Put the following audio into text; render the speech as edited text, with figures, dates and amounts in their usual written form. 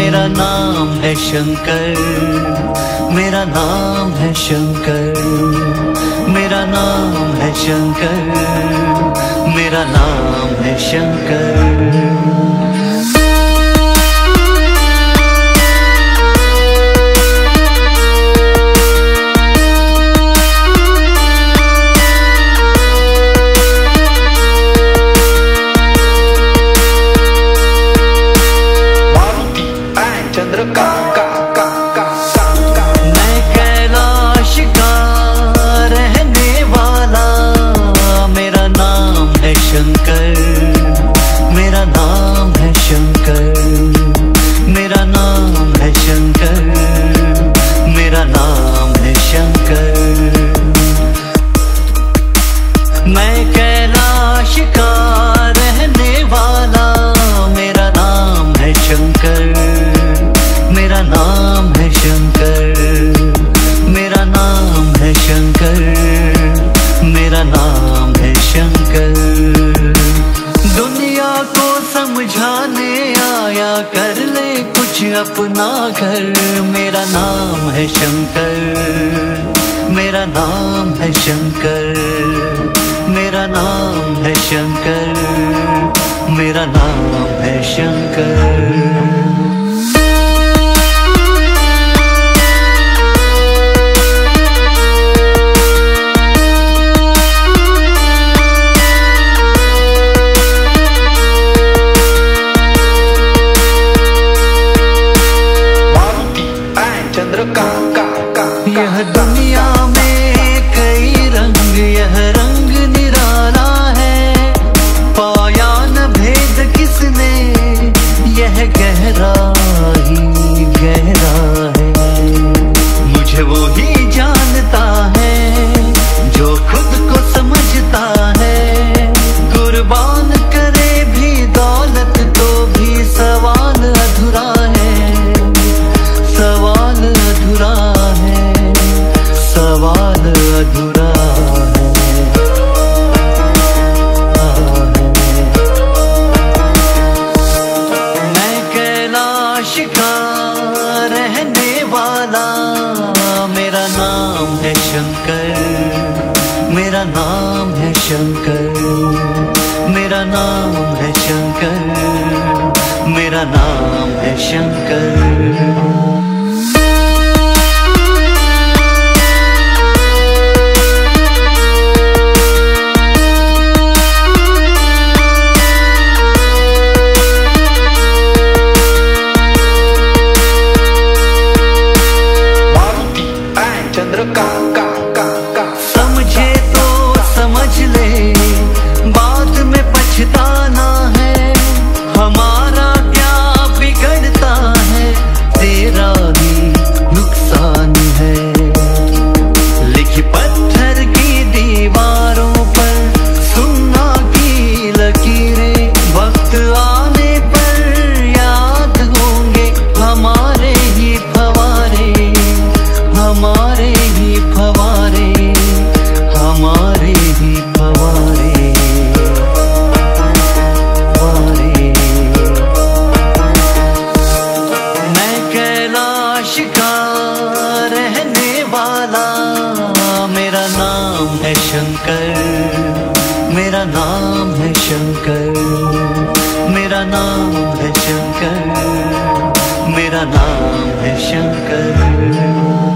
मेरा नाम है शंकर, मेरा नाम है शंकर, मेरा नाम है शंकर, मेरा नाम है शंकर। मैं कैलाश का रहने वाला, मेरा नाम है शंकर, मेरा नाम है शंकर, मेरा नाम है शंकर, मेरा नाम है शंकर। मैं कैलाश का रहने वाला, मेरा नाम है शंकर, मेरा नाम है शंकर, मेरा नाम है शंकर, मेरा नाम है शंकर। दुनिया को समझाने आया, कर ले कुछ अपना घर, मेरा नाम है शंकर, मेरा नाम है शंकर, मेरा नाम है शंकर, मेरा नाम है शंकर। यह दुनिया में कई रंग, यह रंग निराला है, पाया न भेद किसने, यह गहरा ही गहरा है। मुझे वो ही जानता है जो खुद को समझता है, कुर्बान करे भी दौलत तो भी सवाल अधूरा है, सवाल अधूरा है, सवाल अधूरा है। मैं कैलाश का रहने वाला, मेरा नाम है शंकर, मेरा नाम है शंकर, मेरा नाम है शंकर, मेरा नाम है शंकर। समझे तो समझ ले, बाद में पछताना है, हमारा क्या बिगड़ता है, तेरा ही नुकसान है। लिखी पत्थर की दीवारों पर सुन्ना की लकीरें, वक्त आने पर याद होंगे हमारे ही फवारे, हमारे ही फवारे, हमारे ही फवारे, फवारे। मैं कैलाश का रहने वाला, मेरा नाम है शंकर, मेरा नाम है शंकर, मेरा नाम है शंकर, मेरा नाम है शंकर।